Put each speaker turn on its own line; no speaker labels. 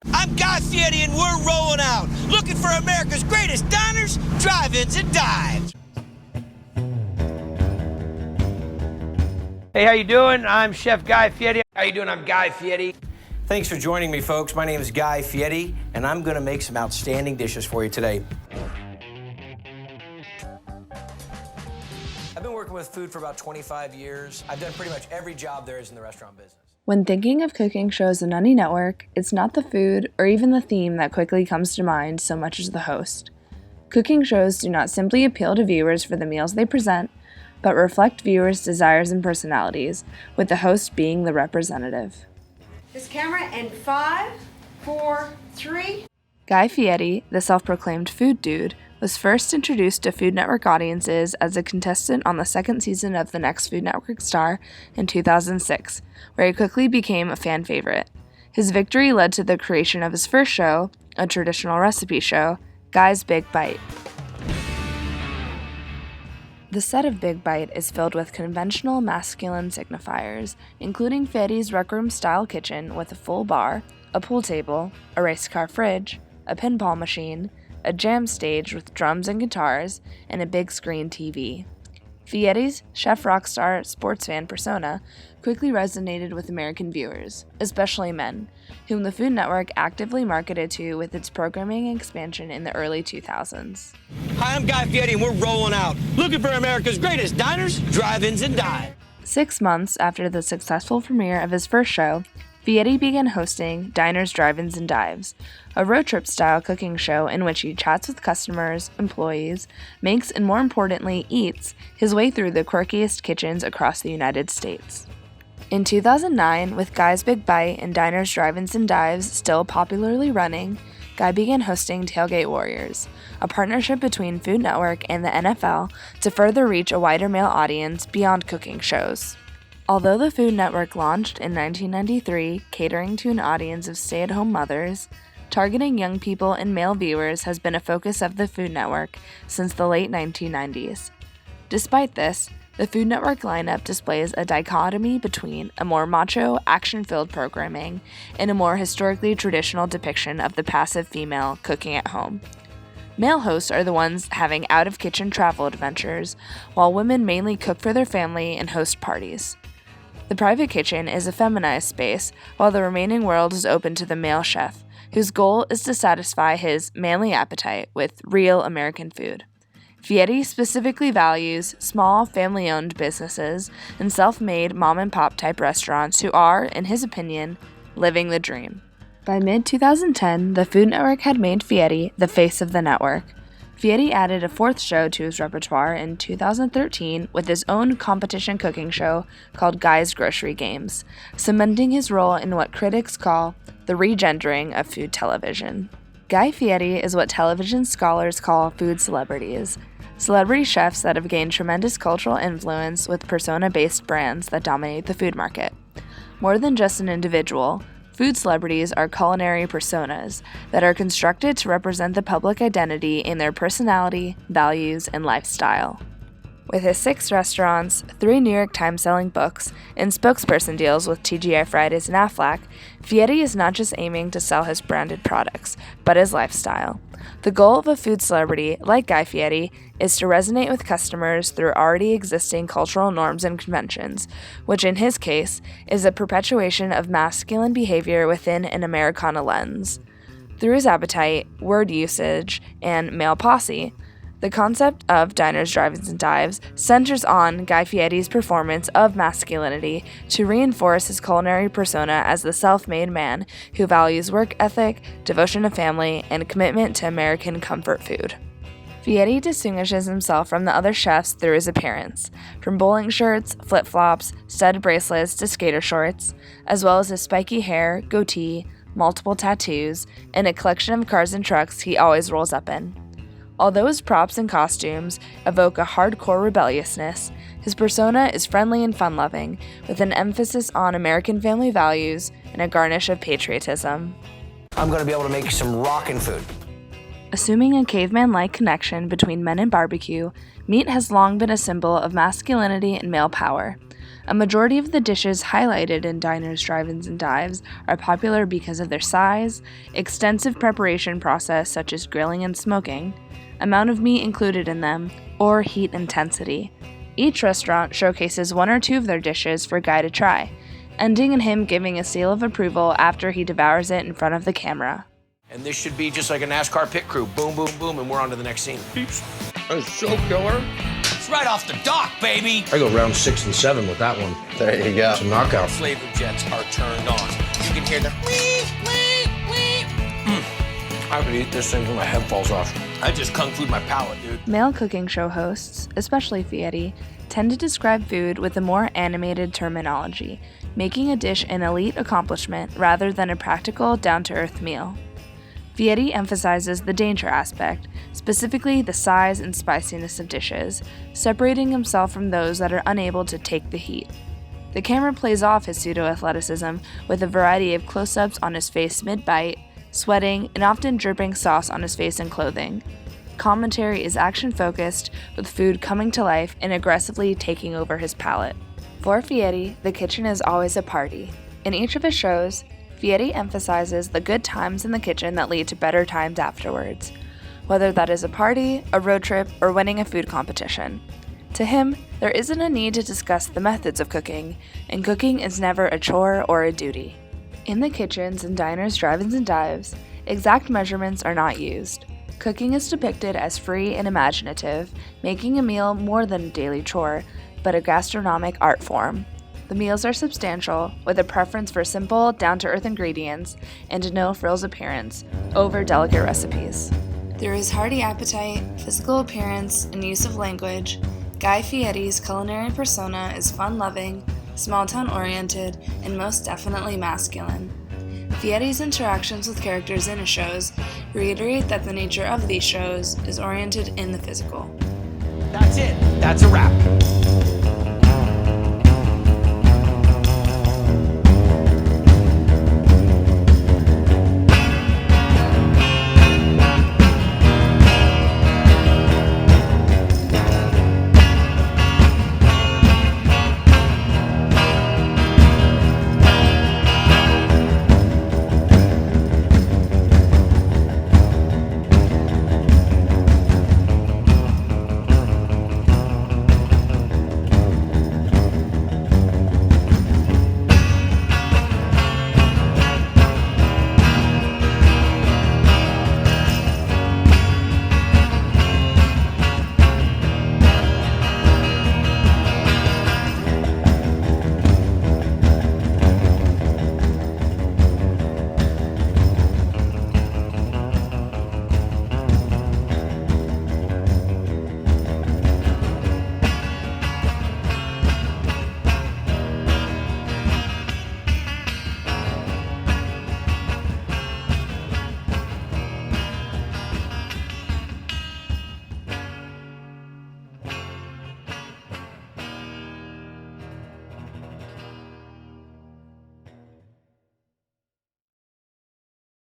I'm Guy Fieri and we're rolling out, looking for America's greatest diners, drive-ins, and dives.
Hey, how you doing? I'm Chef Guy Fieri. How you doing? I'm Guy Fieri.
Thanks for joining me, folks. My name is Guy Fieri, and I'm going to make some outstanding dishes for you today. I've been working with food for about 25 years. I've done pretty much every job there is in the restaurant business.
When thinking of cooking shows on any network, it's not the food or even the theme that quickly comes to mind so much as the host. Cooking shows do not simply appeal to viewers for the meals they present, but reflect viewers' desires and personalities, with the host being the representative.
This camera in 5, 4, 3.
Guy Fieri, the self-proclaimed food dude, was first introduced to Food Network audiences as a contestant on the second season of The Next Food Network Star in 2006, where he quickly became a fan favorite. His victory led to the creation of his first show, a traditional recipe show, Guy's Big Bite. The set of Big Bite is filled with conventional masculine signifiers, including Fieri's Rec Room-style kitchen with a full bar, a pool table, a race car fridge, a pinball machine, a jam stage with drums and guitars, and a big screen TV. Fieri's chef rockstar sports fan persona quickly resonated with American viewers, especially men, whom the Food Network actively marketed to with its programming expansion in the early 2000s.
Hi, I'm Guy Fieri and we're rolling out, looking for America's greatest diners, drive-ins, and dives.
6 months after the successful premiere of his first show, Fieri began hosting Diners, Drive-Ins, and Dives, a road trip-style cooking show in which he chats with customers, employees, makes, and more importantly, eats his way through the quirkiest kitchens across the United States. In 2009, with Guy's Big Bite and Diners, Drive-Ins, and Dives still popularly running, Guy began hosting Tailgate Warriors, a partnership between Food Network and the NFL to further reach a wider male audience beyond cooking shows. Although the Food Network launched in 1993, catering to an audience of stay-at-home mothers, targeting young people and male viewers has been a focus of the Food Network since the late 1990s. Despite this, the Food Network lineup displays a dichotomy between a more macho, action-filled programming and a more historically traditional depiction of the passive female cooking at home. Male hosts are the ones having out-of-kitchen travel adventures, while women mainly cook for their family and host parties. The private kitchen is a feminized space, while the remaining world is open to the male chef, whose goal is to satisfy his manly appetite with real American food. Fieri specifically values small, family-owned businesses and self-made mom-and-pop type restaurants who are, in his opinion, living the dream. By mid-2010, the Food Network had made Fieri the face of the network. Fieri added a fourth show to his repertoire in 2013 with his own competition cooking show called Guy's Grocery Games, cementing his role in what critics call the regendering of food television. Guy Fieri is what television scholars call food celebrities, celebrity chefs that have gained tremendous cultural influence with persona-based brands that dominate the food market. More than just an individual, food celebrities are culinary personas that are constructed to represent the public identity in their personality, values, and lifestyle. With his 6 restaurants, 3 New York Times selling books, and spokesperson deals with TGI Fridays and Aflac, Fieri is not just aiming to sell his branded products, but his lifestyle. The goal of a food celebrity like Guy Fieri is to resonate with customers through already existing cultural norms and conventions, which in his case is a perpetuation of masculine behavior within an Americana lens. Through his appetite, word usage, and male posse, the concept of Diners, Drive-Ins, and Dives centers on Guy Fieri's performance of masculinity to reinforce his culinary persona as the self-made man who values work ethic, devotion to family, and commitment to American comfort food. Fieri distinguishes himself from the other chefs through his appearance, from bowling shirts, flip-flops, studded bracelets to skater shorts, as well as his spiky hair, goatee, multiple tattoos, and a collection of cars and trucks he always rolls up in. Although his props and costumes evoke a hardcore rebelliousness, his persona is friendly and fun-loving, with an emphasis on American family values and a garnish of patriotism.
I'm going to be able to make some rockin' food.
Assuming a caveman-like connection between men and barbecue, meat has long been a symbol of masculinity and male power. A majority of the dishes highlighted in diners, drive-ins, and dives are popular because of their size, extensive preparation process such as grilling and smoking, amount of meat included in them, or heat intensity. Each restaurant showcases one or two of their dishes for Guy to try, ending in him giving a seal of approval after he devours it in front of the camera.
And this should be just like a NASCAR pit crew. Boom, boom, boom, and we're on to the next scene.
That's so killer.
It's right off the dock, baby.
I go round 6 and 7 with that one.
There you go.
It's a knockout.
Flavor jets are turned on. You can hear the wee, wee, wee.
I could eat this thing till my head falls off.
I just kung fu'd my palate, dude.
Male cooking show hosts, especially Fieri, tend to describe food with a more animated terminology, making a dish an elite accomplishment rather than a practical, down-to-earth meal. Fieri emphasizes the danger aspect, specifically the size and spiciness of dishes, separating himself from those that are unable to take the heat. The camera plays off his pseudo-athleticism with a variety of close-ups on his face mid-bite, sweating, and often dripping sauce on his face and clothing. Commentary is action-focused, with food coming to life and aggressively taking over his palate. For Fieri, the kitchen is always a party. In each of his shows, Fieri emphasizes the good times in the kitchen that lead to better times afterwards, whether that is a party, a road trip, or winning a food competition. To him, there isn't a need to discuss the methods of cooking, and cooking is never a chore or a duty. In the kitchens and diners, drive-ins, and dives, exact measurements are not used. Cooking is depicted as free and imaginative, making a meal more than a daily chore, but a gastronomic art form. The meals are substantial, with a preference for simple, down-to-earth ingredients and a no-frills appearance over delicate recipes. Through his hearty appetite, physical appearance, and use of language, Guy Fieri's culinary persona is fun-loving, small-town oriented, and most definitely masculine. Fieri's interactions with characters in his shows reiterate that the nature of these shows is oriented in the physical.
That's it. That's a wrap.